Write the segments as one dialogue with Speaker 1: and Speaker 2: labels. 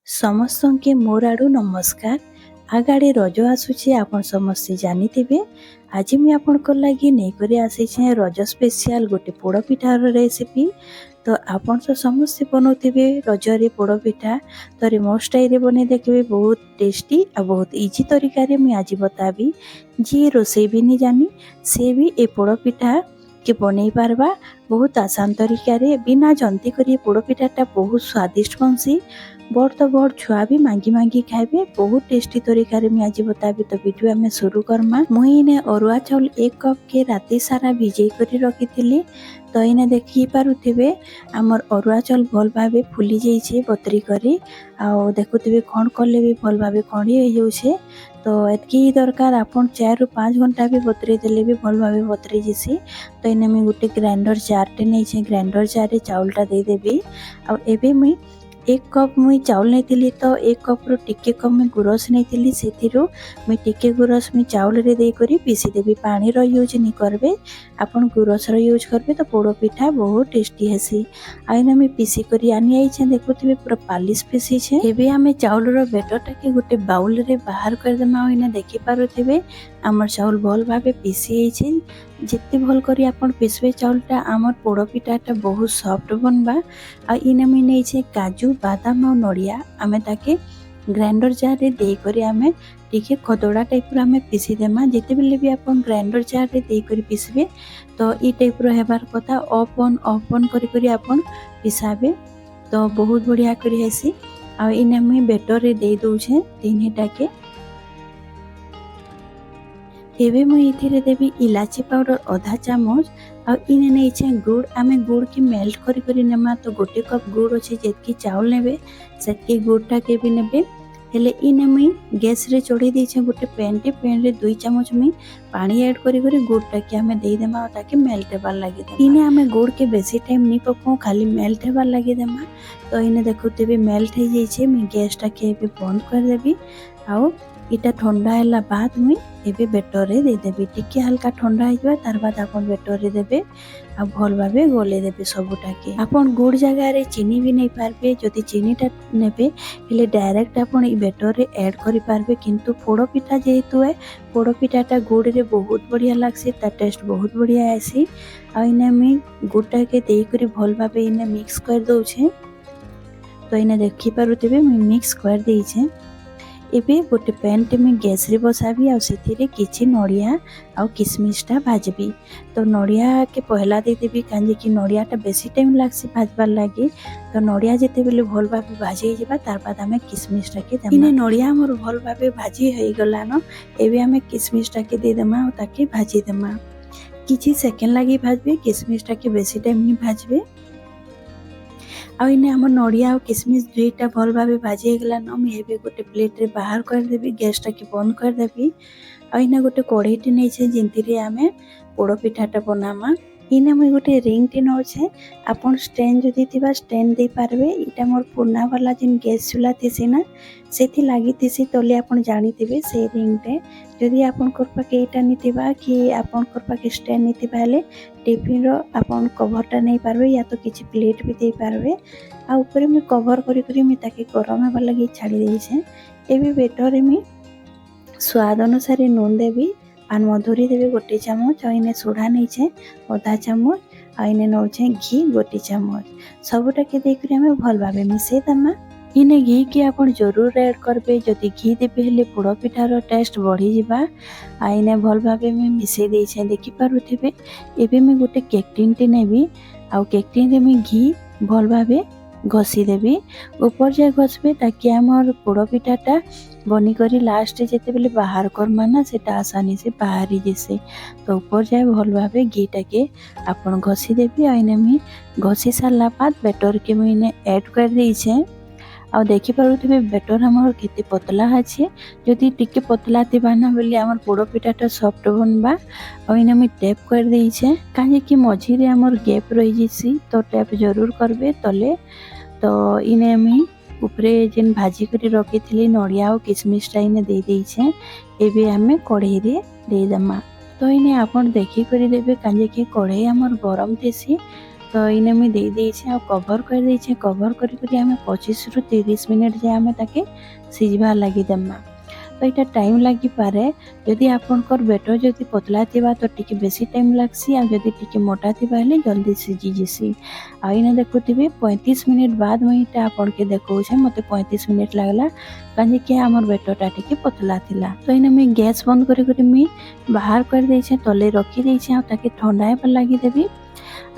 Speaker 1: ସମସ୍ତଙ୍କୁ ମୋର ଆଡ଼ୁ ନମସ୍କାର। ଆଗାଡ଼େ ରଜ ଆସୁଛି ଆପଣ ସମସ୍ତେ ଜାଣିଥିବେ। ଆଜି ମୁଁ ଆପଣଙ୍କ ଲାଗି ନେଇକରି ଆସିଛେ ରଜ ସ୍ପେଶିଆଲ ଗୋଟେ ପୋଡ଼ପିଠାର ରେସିପି। ତ ଆପଣ ତ ସମସ୍ତେ ବନାଉଥିବେ ରଜରେ ପୋଡ଼ପିଠା, ଥରେ ମୋ ଷ୍ଟାଇଲରେ ବନେଇ ଦେଖିବେ, ବହୁତ ଟେଷ୍ଟି ଆଉ ବହୁତ ଇଜି ତରିକାରେ ମୁଁ ଆଜି ବତାବି। ଯିଏ ରୋଷେଇ ବି ନି ଜାନି ସେ ବି ଏ ପୋଡ଼ପିଠା के बनै पारबा बहुत आसान तरीकारे बिना जंती करी पोड़पिठाटा बहुत स्वादिष्ट बनसी। बड़ तो बड़ छुआ भी मांगी मांगी खाइबे, बहुत टेस्टी तरीकारे मैं आज बताबी। तो वीडियो आम शुरू करमा। मुई इने अरुआ चाउल 1 कप के राति सारा भिजै करी रखी। तो इने देखी पारुथिबे आमर अरुआ चाउल भल भाबे फुली जाइछे बतरी करी। आउ देखुथिबे खण कले भी भल भाबे खणी हो जाउछे। तो एतकी दरकार आपन 4 ରୁ 5 घंटा भी बतरी देले भी भल भाबे बतरी जिसी। तो इने मैं गोटे ग्राइंडर जार टे नहीं, ग्राइंडर जार रे चाउलटा दे देबी। आ एबे मुई 1 कप मुई चाउल नहीं, तो 1 कप रो टिके कम मैं गुरस नहीं, सेथिरो मैं टिके गुरस मैं चाउल रे दे करी पीसी देबी। पानी रो यूज नहीं करबे, आपन गुरस रो यूज करबे तो पोड़ो पिठा बहुत टेस्टी हेसी। आइना मैं पीसी करी आनी आइछे, देखुथिबे पूरा पालिश पीसी छे। एबे हमें चाउल रो बेटरटा के गोटे बाउल रे बाहर कर देमा। आइना देखि पारुथिबे हमर चाउल भल भाबे पीसी आइछे। जिते भल करी आपन पीसबे चाउलटा आमर पोड़ो पिठाटा बहुत सॉफ्ट बनबा। आ इने मैं नहीं काजू बादाम और नड़िया आमे ताके ग्राइंडर जार रे दे करी आमे टिके खदड़ा टाइप रो आमे पीसी देमा। जेते बेले भी आपन ग्राइंडर जार रे दे करी पीसबे तो ई टाइप रो हेबार कथा। ऑफ ऑन करी करी आपन पिसाबे तो बहुत बढ़िया करी हेसी। आ इने मैं बेटर रे दे दउछे तीनटा के। एबे मुई इथिरे देबी इलाची पाउडर आधा चामच। आ इने नहीं गुड़, आमे गुड़ के मेल्ट करी करी नेमा। तो गोटे कप गुड़ अच्छे जेतकी चाउल नेबे सेतकी गुड़टा के भी नेबे। हेले इने मुई गैस रे चढ़ी देछे गोटे पैन रे 2 चामच मुई पानी ऐड करी करी गुड़टा के आमे दे देमा ताकि मेल्ट हेबार लागि देमा। इने आमे गुड़ के बेसी टाइम नी पकाऊ, खाली मेल्ट हेबार लागि देमा। तो इने देखुतेबे मेल्ट हे जाइछे। मुई गैसटा के भी बंद कर देबी। आउ इटा ठंडा हैला बाद मुई एबे बेटर रे दे देबी। टिके हल्का ठंडा हो तार बाद आपन बेटर रे देबे आ भल भाबे गोले देबे सबुटा के। आपन गुड़ जगह रे चीनी भी नहीं पारबे, जदि चीनीटा नेबे हेले डायरेक्ट आपन ई बेटर रे ऐड करि पारबे। किंतु पोड़ो पिठा जेहेतु है, पोड़ो पिठाटा गुड़ रे बहुत बढ़िया लागसी, ता टेस्ट बहुत बढ़िया आसी। आ इने मी गुड़टा के दे करी भल भाबे इने मिक्स कर दउछे। तो इने देखि पारुथिबे मी मिक्स कर देइछे। एबे गोटे पैन टे में गैस रे बसाबी। आ सेथिरे किछि नड़िया आ किसमिसटा भाजबी। तो नड़िया के पहला दे देबी कांजे कि नड़ियाटा बेसी टाइम लागसी भाजबार लागि। तो नड़िया जेते बेले भल भाबे भाजी जेबा तार बाद हमें किसमिसटा के देमा। इने नड़िया हमर भल भाबे भाजी हेइ गलानो। एबे हमें किसमिसटा के दे देमा आ ताके भाजी देमा। किछि सेकेंड लागि भाजबे, किसमिसटा के बेसी टाइम नी भाजबे। आ इने हमर नड़िया और किसमिस दुईटा भल भाबे भाजी गला न। मैं एबे गोटे प्लेट रे बाहर कर देबी, गैसटा के बंद कर देबी। आ इने गोटे कढ़ईटे नहीं छे जिंतिरे आमे पोड़ो पिठाटा बनामा। इने मुई गोटे रिंग टे नौछे, आपन स्टैंड जदि थिबा स्टैंड दे पारबे। इटा मोर पुरना वाला जिन गैस चूल्हा थिसी ना सेथि लागि थिसी तले आपन जानि थिबे से रिंग टे। जदि आपन कोर पाके इटा नी थिबा कि आपन कोर पाके स्टैंड नी थिबा हेले टिफिन रो आपन कवरटा नहीं पारबे या तो किछि प्लेट भी दे पारबे। आ ऊपर में कवर करी करी मैं ताके गरम हेबार लागि छाड़ी देइछे। एबे बेटर रे मैं स्वाद अनुसार नून देबी, पान मधुरी देबे गोटे चामच। आ इने सोडा नहीं आधा चामच। आ इने नौछे घी गोटे चामच। सबुटा के देकरी हमें भल भाबे मिसै देमा। इने घी के आपन जरूर ऐड करबे, जदि घी देबे हेले पोड़ो पिठार टेस्ट बढ़ी जिबा। आ इने भल भाबे मैं मिसै देइछे देखि पारुथिबे। एबे मैं गोटे केक टिन टे नेबी। आ केक टिन रे मैं घी भल भाबे घसी देबी। ऊपर जाए घसबे ताकि हमर पोड़ो पिठाटा बनी करी लास्ट जेते बेले बाहर करमा ना सेटा आसानी से बाहरी जैसे। तो ऊपर जाए भल भाबे घीटा के आपन घसी देबी। आ इने मैं घसी सारला बाद बेटर के मैं इने ऐड कर देइछे। आ देखि पारुथिबे बेटर हमर केते पतला अछि। जदि टिके पतला थिबा ना बेले हमर पोड़ो पिठाटा सॉफ्ट बनबा। आ इने मैं टैप कर देइछे काहे कि मझी रे हमर गैप रहि जिसी। तो टैप जरूर करबे तले। तो इने मैं ऊपरे जेन भाजी करी रखी थी नड़िया और किसमिसटा इने दे देइछे। एबे हमें कढ़ई रे दे देमा। तो इने आपन देखि करी देबे काजे कि कढ़ई हमर गरम थेसी। तो इने मुई दे देइछे आ कवर कर देइछे। कवर करी करी आमे 25 रु 30 मिनिट जे आमे ताके सिझबार लागि देमा। तो यहाँ टाइम लगी पारे जदि आपनकर बेटर जदि पतला थिबा तो टिके बेसी टाइम लागसी आ जदि टिके मोटा थिबा हेले जल्दी सिझी जसी। आ इने देखुथिबे 35 मिनिट बाद मुई इटा आपन के देखौछे मते 35 मिनिट लागला काहे कि हमर बेटरटा टिके पतला थिला। तो इने मुई गैस बंद करी करी मुई बाहर कर देइछे तले रखी देइछे आ ताके ठंडा हेबा लागि देबी।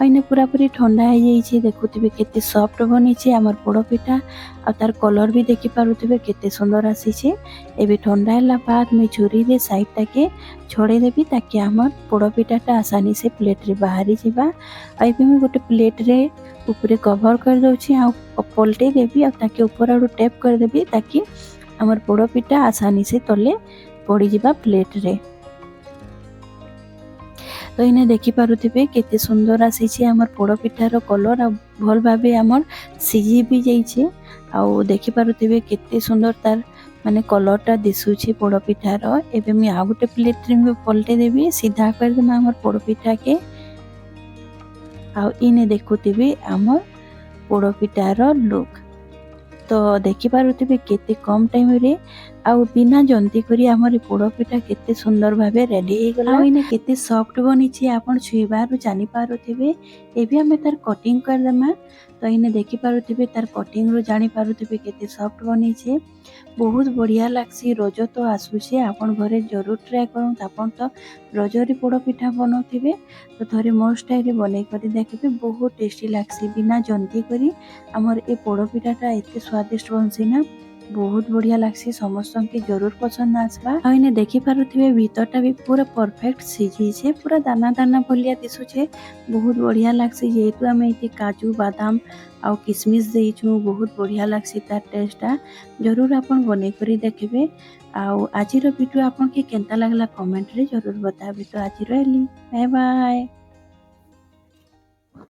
Speaker 1: आइने पूरा पूरी ठंडा हो जाइए देखुथिबे केते सॉफ्ट बनिছে हमर पोड़ पिठा आ तार कलर भी देखि पारुथिबे केते सुंदर आसीছে। एबे ठंडा होला बाद में छुरी रे साइड टाके छोड़े देबी ताकि हमर पोड़ पिठाटा आसानी से प्लेट रे बाहरी जिबा। आइबे मैं गोटे प्लेट रे ऊपरे कवर कर दउछि आ पलटे देबी आ ताके ऊपर आडू टैप कर देबी ताकि हमर पोड़ पिठा आसानी से तले पड़ी जिबा प्लेट रे। तो इने देखि पारुथिबे केते सुंदर आसीছে हमर पोड़ पिठार कलर आ भल भाबे हमर सिझी भी जाइছে आ देखि पारुथिबे केते सुंदर तार माने कलरटा दिसुछि पोड़ पिठार। एबे मैं आ गोटे प्लेट रे पलटे देबी सीधा कर देमा हमर पोड़ पिठा के आ इने देखुथिबे हमर पोड़ पिठार लुक। तो देखि पारुथिबे केते कम टाइम रे आ बिना जंती करी हमर पोड़ पिठा केते सुंदर भाबे रेडी हे गला। आ इने केते सॉफ्ट बनिछि आपन छुइबारु जानि पारुथिबे। एबे हमें तार कटिंग कर देमा। तो इने देखि पारुथिबे तार कटिंग रो जानि पारुथिबे केते सॉफ्ट बनिछि। बहुत बढ़िया लागसी। रज तो आसुछि आपन घरे जरूर ट्राई करन। आपन तो रजरी पोड़ पिठा बनौथिबे तो थरे मो स्टाइल रे बनै करी देखबे बहुत टेस्टी लागसी बिना जंती करी। हमर ए पोड़ पिठाटा एते स्वादिष्ट बनसी ना बहुत बढ़िया लागसी समस्त के जरूर पसंद आसबा। आ इने देखि पारुथिबे भीतरटा भी पूरा परफेक्ट सिझिछे पूरा दाना दाना भलिया दिसुछे बहुत बढ़िया लागसी। जेहेतु आमे इति काजू बादाम आ किशमिश देइछु बहुत बढ़िया लागसी तार टेस्टटा जरूर आपन बनै करी देखबे। आ आजिर वीडियो आपन के केनता लागला कमेंट रे जरूर बताबे। तो आज रहली बाय बाय।